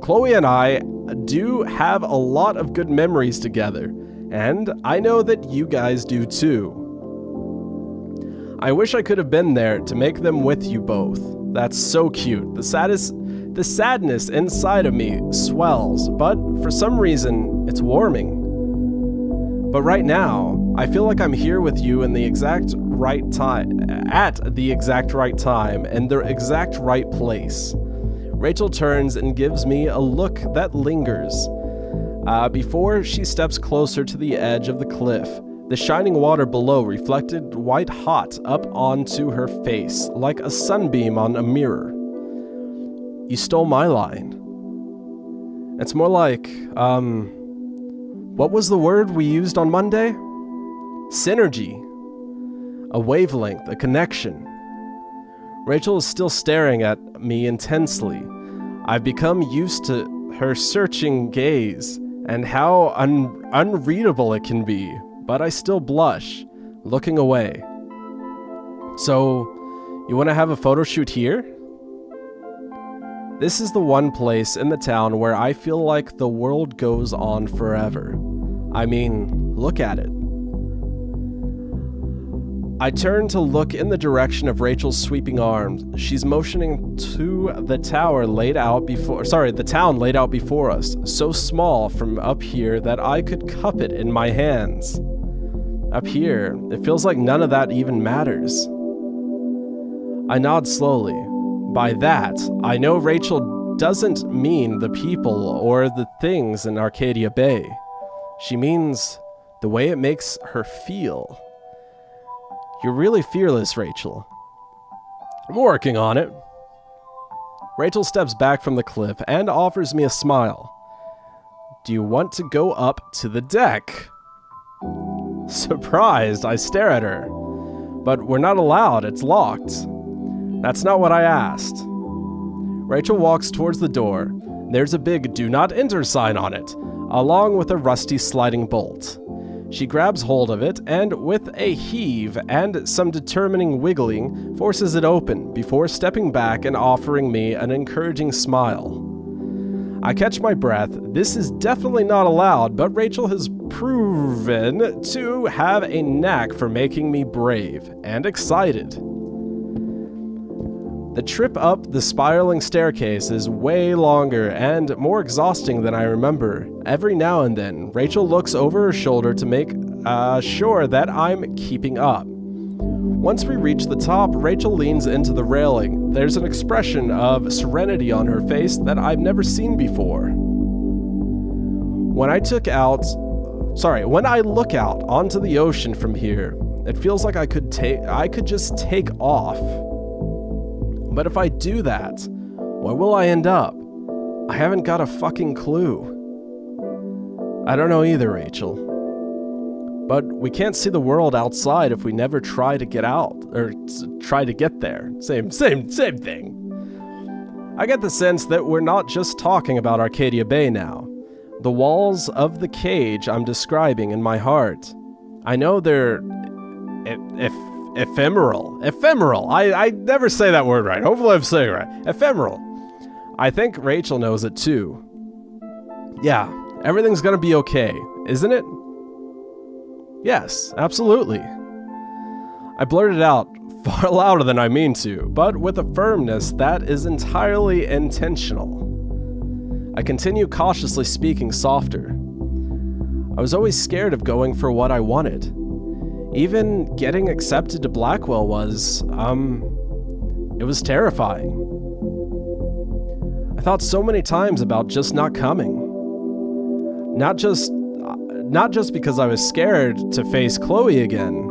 Chloe and I do have a lot of good memories together, and I know that you guys do too. I wish I could have been there to make them with you both. That's so cute. The sadness inside of me swells, but for some reason, it's warming. But right now, I feel like I'm here with you in the exact right time, at the exact right time, and the exact right place. Rachel turns and gives me a look that lingers. Before she steps closer to the edge of the cliff, the shining water below reflected white hot up onto her face, like a sunbeam on a mirror. You stole my line. It's more like, what was the word we used on Monday? Synergy. A wavelength, a connection. Rachel is still staring at me intensely. I've become used to her searching gaze and how unreadable it can be, but I still blush, looking away. So, you want to have a photo shoot here? This is the one place in the town where I feel like the world goes on forever. I mean, look at it. I turn to look in the direction of Rachel's sweeping arms. She's motioning to the town laid out before us, so small from up here that I could cup it in my hands. Up here, it feels like none of that even matters. I nod slowly. By that, I know Rachel doesn't mean the people or the things in Arcadia Bay. She means the way it makes her feel. You're really fearless, Rachel. I'm working on it. Rachel steps back from the cliff and offers me a smile. Do you want to go up to the deck? Surprised, I stare at her. But we're not allowed, it's locked. That's not what I asked. Rachel walks towards the door. There's a big "Do Not Enter" sign on it, along with a rusty sliding bolt. She grabs hold of it and, with a heave and some determining wiggling, forces it open before stepping back and offering me an encouraging smile. I catch my breath. This is definitely not allowed, but Rachel has proven to have a knack for making me brave and excited. The trip up the spiraling staircase is way longer and more exhausting than I remember. Every now and then, Rachel looks over her shoulder to make sure that I'm keeping up. Once we reach the top, Rachel leans into the railing. There's an expression of serenity on her face that I've never seen before. When I look out onto the ocean from here, it feels like I could just take off. But if I do that, where will I end up? I haven't got a fucking clue. I don't know either, Rachel. But we can't see the world outside if we never try to get out, or try to get there. Same thing. I get the sense that we're not just talking about Arcadia Bay now. The walls of the cage I'm describing in my heart. I know they're ephemeral. I never say that word right. Hopefully I'm saying it right. Ephemeral. I think Rachel knows it too. Yeah, everything's gonna be okay, isn't it? Yes, absolutely. I blurted out far louder than I mean to, but with a firmness that is entirely intentional. I continue cautiously speaking softer. I was always scared of going for what I wanted. Even getting accepted to Blackwell was, it was terrifying. I thought so many times about just not coming. Not just because I was scared to face Chloe again.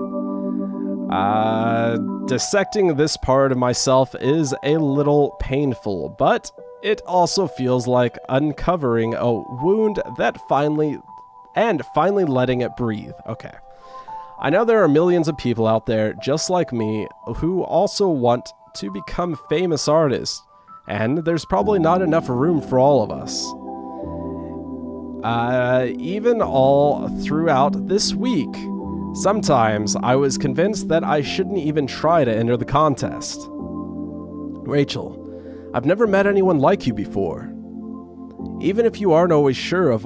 Dissecting this part of myself is a little painful, but it also feels like uncovering a wound that finally letting it breathe. Okay. I know there are millions of people out there just like me who also want to become famous artists, and there's probably not enough room for all of us. Even all throughout this week, sometimes I was convinced that I shouldn't even try to enter the contest. Rachel, I've never met anyone like you before. Even if you aren't always sure of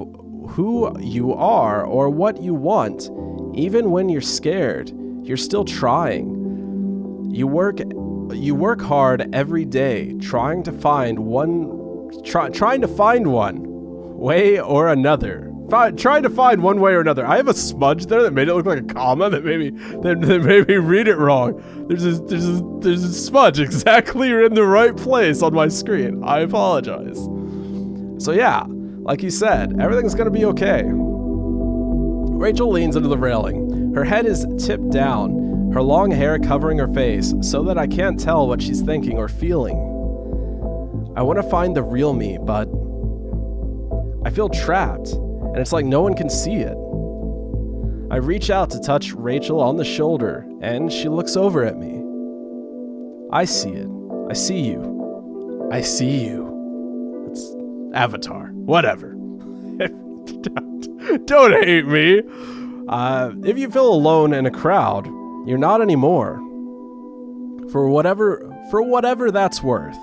who you are or what you want, even when you're scared, you're still trying. You work hard every day trying to find one way or another. Trying to find one way or another. I have a smudge there that made it look like a comma that made me read it wrong. There's a smudge exactly in the right place on my screen. I apologize. So yeah, like you said, everything's gonna be okay. Rachel leans into the railing. Her head is tipped down, her long hair covering her face so that I can't tell what she's thinking or feeling. I want to find the real me, but I feel trapped, and it's like no one can see it. I reach out to touch Rachel on the shoulder, and she looks over at me. I see it. I see you. I see you. It's Avatar. Whatever. Don't hate me. If you feel alone in a crowd, you're not anymore. For whatever that's worth.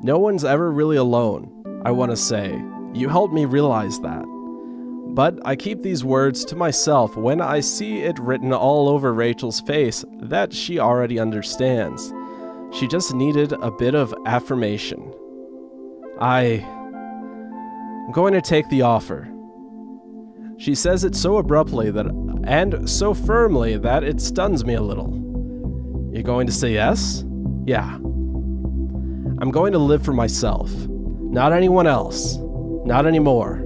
No one's ever really alone, I want to say. You helped me realize that. But I keep these words to myself when I see it written all over Rachel's face that she already understands. She just needed a bit of affirmation. I'm going to take the offer. She says it so abruptly and so firmly that it stuns me a little. You're going to say yes? Yeah. I'm going to live for myself. Not anyone else. Not anymore.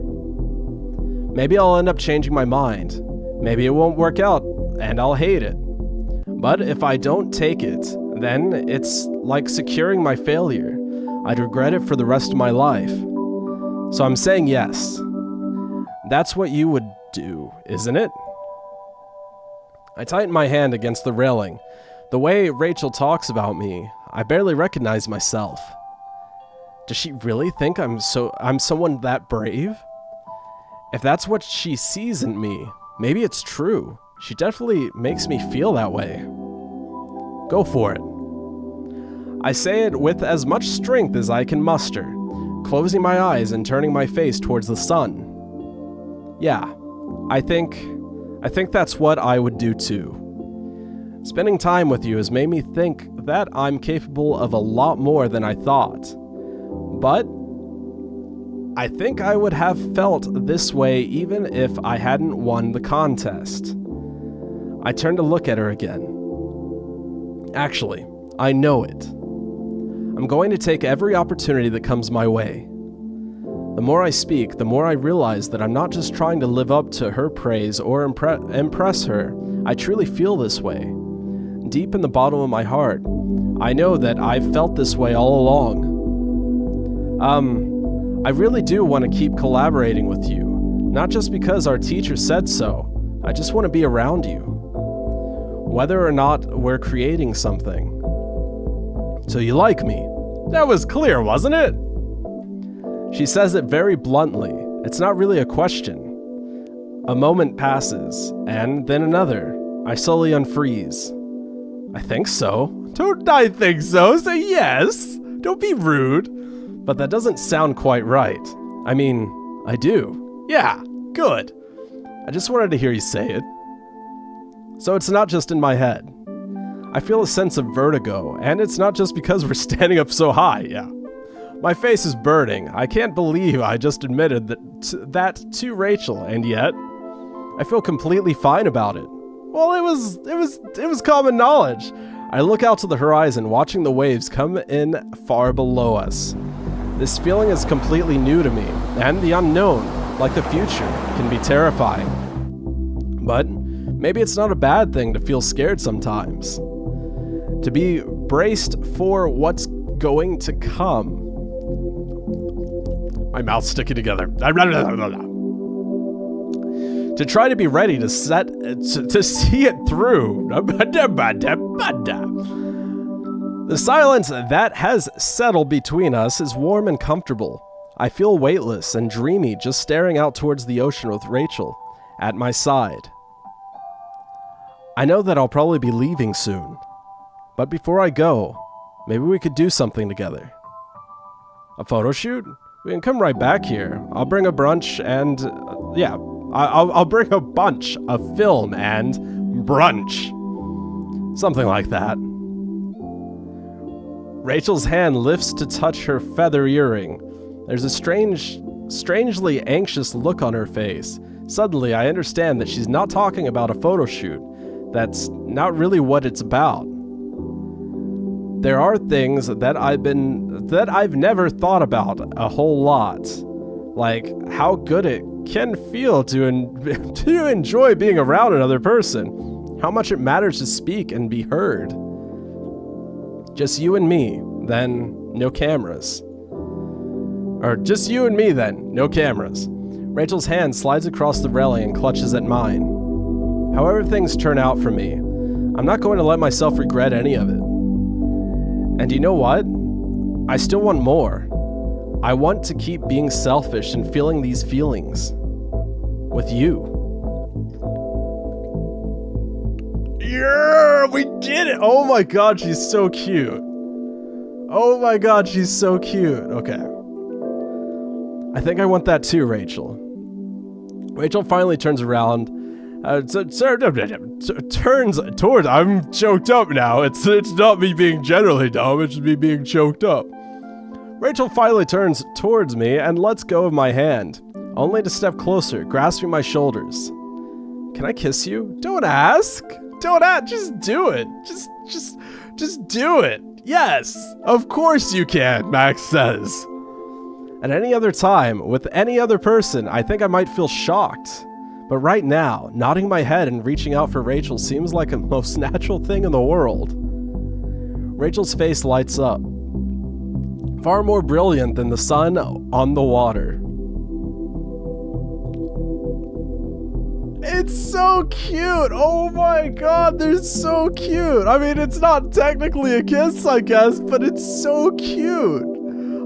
Maybe I'll end up changing my mind. Maybe it won't work out, and I'll hate it. But if I don't take it, then it's like securing my failure. I'd regret it for the rest of my life. So I'm saying yes. That's what you would do, isn't it? I tighten my hand against the railing. The way Rachel talks about me, I barely recognize myself. Does she really think I'm someone that brave? If that's what she sees in me, maybe it's true. She definitely makes me feel that way. Go for it. I say it with as much strength as I can muster, closing my eyes and turning my face towards the sun. Yeah, I think that's what I would do too. Spending time with you has made me think that I'm capable of a lot more than I thought. But I think I would have felt this way even if I hadn't won the contest. I turned to look at her again. Actually, I know it. I'm going to take every opportunity that comes my way. The more I speak, the more I realize that I'm not just trying to live up to her praise or impress her. I truly feel this way. Deep in the bottom of my heart, I know that I've felt this way all along. I really do want to keep collaborating with you, not just because our teacher said so. I just want to be around you, whether or not we're creating something. So you like me? That was clear, wasn't it? She says it very bluntly. It's not really a question. A moment passes, and then another. I slowly unfreeze. I think so. Don't I think so? Say yes. Don't be rude. But that doesn't sound quite right. I mean, I do. Yeah, good. I just wanted to hear you say it. So it's not just in my head. I feel a sense of vertigo, and it's not just because we're standing up so high, yeah. My face is burning. I can't believe I just admitted that to Rachel, and yet I feel completely fine about it. Well, it was common knowledge. I look out to the horizon, watching the waves come in far below us. This feeling is completely new to me, and the unknown, like the future, can be terrifying. But maybe it's not a bad thing to feel scared sometimes. To be braced for what's going to come. My mouth's sticking together. To try to be ready to see it through. The silence that has settled between us is warm and comfortable. I feel weightless and dreamy just staring out towards the ocean with Rachel at my side. I know that I'll probably be leaving soon, but before I go, maybe we could do something together. A photo shoot? We can come right back here. I'll bring a brunch and, I'll bring a bunch of film and brunch. Something like that. Rachel's hand lifts to touch her feather earring. There's a strangely anxious look on her face. Suddenly, I understand that she's not talking about a photo shoot. That's not really what it's about. There are things that I've never thought about a whole lot. Like how good it can feel to enjoy being around another person. How much it matters to speak and be heard. Just you and me, then no cameras. Or just you and me then, no cameras. Rachel's hand slides across the railing and clutches at mine. However things turn out for me, I'm not going to let myself regret any of it. And you know what? I still want more. I want to keep being selfish and feeling these feelings. With you. Yeah, we did it! Oh my god, she's so cute. Oh my god, she's so cute. Okay. I think I want that too, Rachel. Rachel finally turns around. Turns towards. I'm choked up now. It's not me being generally dumb. It's just me being choked up. Rachel finally turns towards me and lets go of my hand, only to step closer, grasping my shoulders. Can I kiss you? Don't ask. Don't ask. Just do it. Just do it. Yes, of course you can, Max says. At any other time, with any other person, I think I might feel shocked. But right now, nodding my head and reaching out for Rachel seems like the most natural thing in the world. Rachel's face lights up, far more brilliant than the sun on the water. It's so cute! Oh my god, they're so cute! I mean, it's not technically a kiss, I guess, but it's so cute!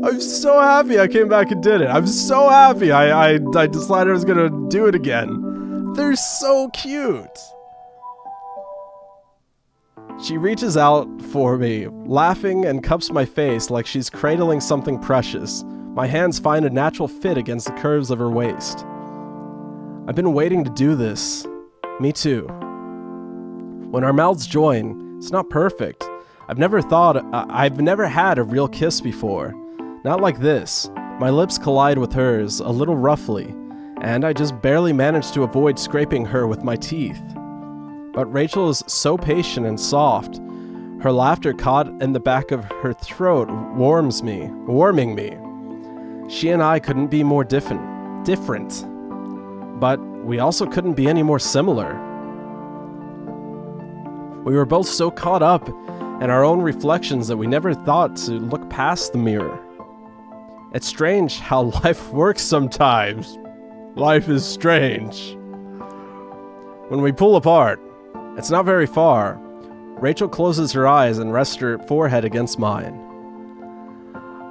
I'm so happy I came back and did it. I'm so happy I decided I was gonna do it again. They're so cute! She reaches out for me, laughing, and cups my face like she's cradling something precious. My hands find a natural fit against the curves of her waist. I've been waiting to do this. Me too. When our mouths join, it's not perfect. I've never had a real kiss before. Not like this. My lips collide with hers, a little roughly, and I just barely manage to avoid scraping her with my teeth. But Rachel is so patient and soft. Her laughter caught in the back of her throat warming me. She and I couldn't be more different. But we also couldn't be any more similar. We were both so caught up in our own reflections that we never thought to look past the mirror. It's strange how life works sometimes. Life is strange. When we pull apart, it's not very far. Rachel closes her eyes and rests her forehead against mine.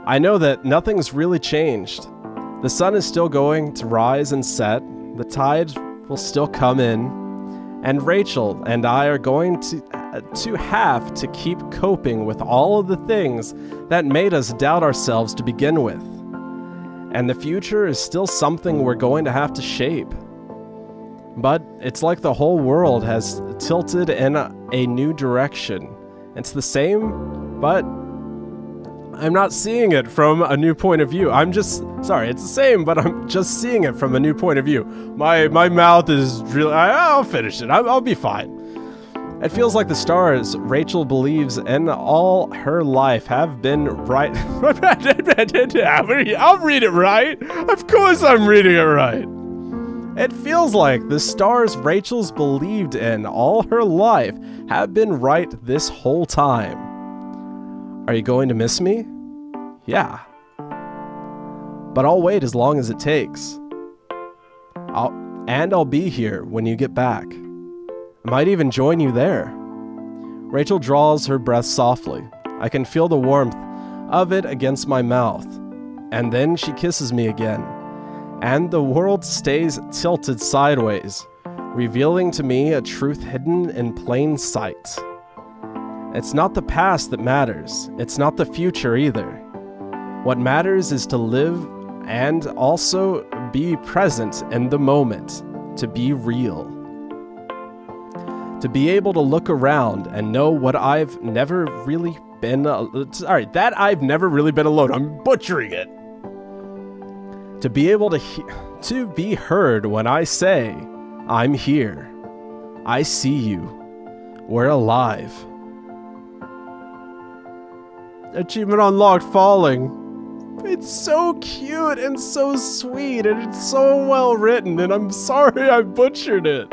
I know that nothing's really changed. The sun is still going to rise and set. The tide will still come in, and Rachel and I are going to have to keep coping with all of the things that made us doubt ourselves to begin with. And the future is still something we're going to have to shape. But it's like the whole world has tilted in a new direction. It's the same, but I'm not seeing it from a new point of view. It's the same, but I'm just seeing it from a new point of view. My mouth is really, I'll finish it. I'll be fine. It feels like the stars Rachel believes in all her life have been right. I'll read it right. Of course I'm reading it right. It feels like the stars Rachel's believed in all her life have been right this whole time. Are you going to miss me? Yeah. But I'll wait as long as it takes. I'll be here when you get back. I might even join you there. Rachel draws her breath softly. I can feel the warmth of it against my mouth. And then she kisses me again. And the world stays tilted sideways, revealing to me a truth hidden in plain sight. It's not the past that matters. It's not the future either. What matters is to live and also be present in the moment, to be real. To be able to look around and know what I've never really been... that I've never really been alone. I'm butchering it. To be able to be heard when I say, I'm here. I see you. We're alive. Achievement unlocked, falling. It's so cute and so sweet and it's so well written and I'm sorry I butchered it.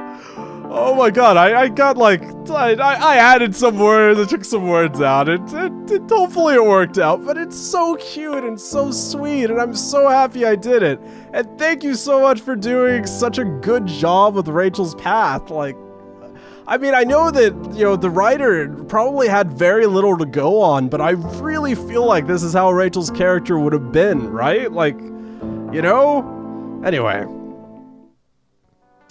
Oh my god, I got like, I added some words, I took some words out, hopefully it worked out, but it's so cute and so sweet and I'm so happy I did it. And thank you so much for doing such a good job with Rachel's path, like, I mean, I know that, you know, the writer probably had very little to go on, but I really feel like this is how Rachel's character would have been, right? Like, you know? Anyway.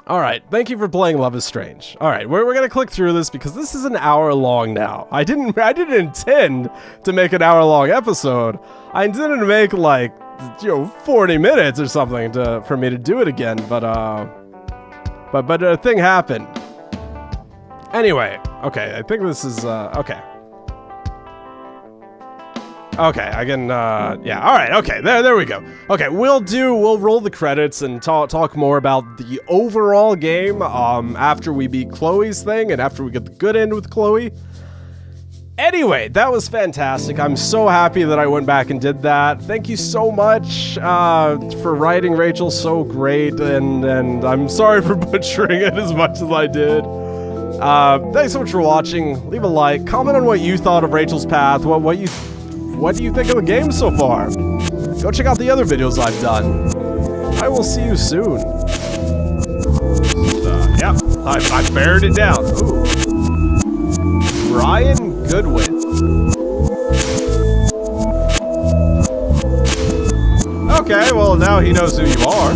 Alright, thank you for playing Love is Strange. Alright, we're gonna click through this because this is an hour long now. I didn't intend to make an hour long episode. I intended to make like, 40 minutes or something for me to do it again, but But a thing happened. Anyway, okay, I think this is, okay. Okay, I can, yeah, alright, okay, there we go. Okay, we'll roll the credits and talk more about the overall game, after we beat Chloe's thing and after we get the good end with Chloe. Anyway, that was fantastic. I'm so happy that I went back and did that. Thank you so much, for writing Rachel so great, and I'm sorry for butchering it as much as I did. Thanks so much for watching. Leave a like, comment on what you thought of Rachel's Path, what do you think of the game so far? Go check out the other videos I've done. I will see you soon. Yep, I bared it down. Ooh. Brian Goodwin. Okay, well now he knows who you are.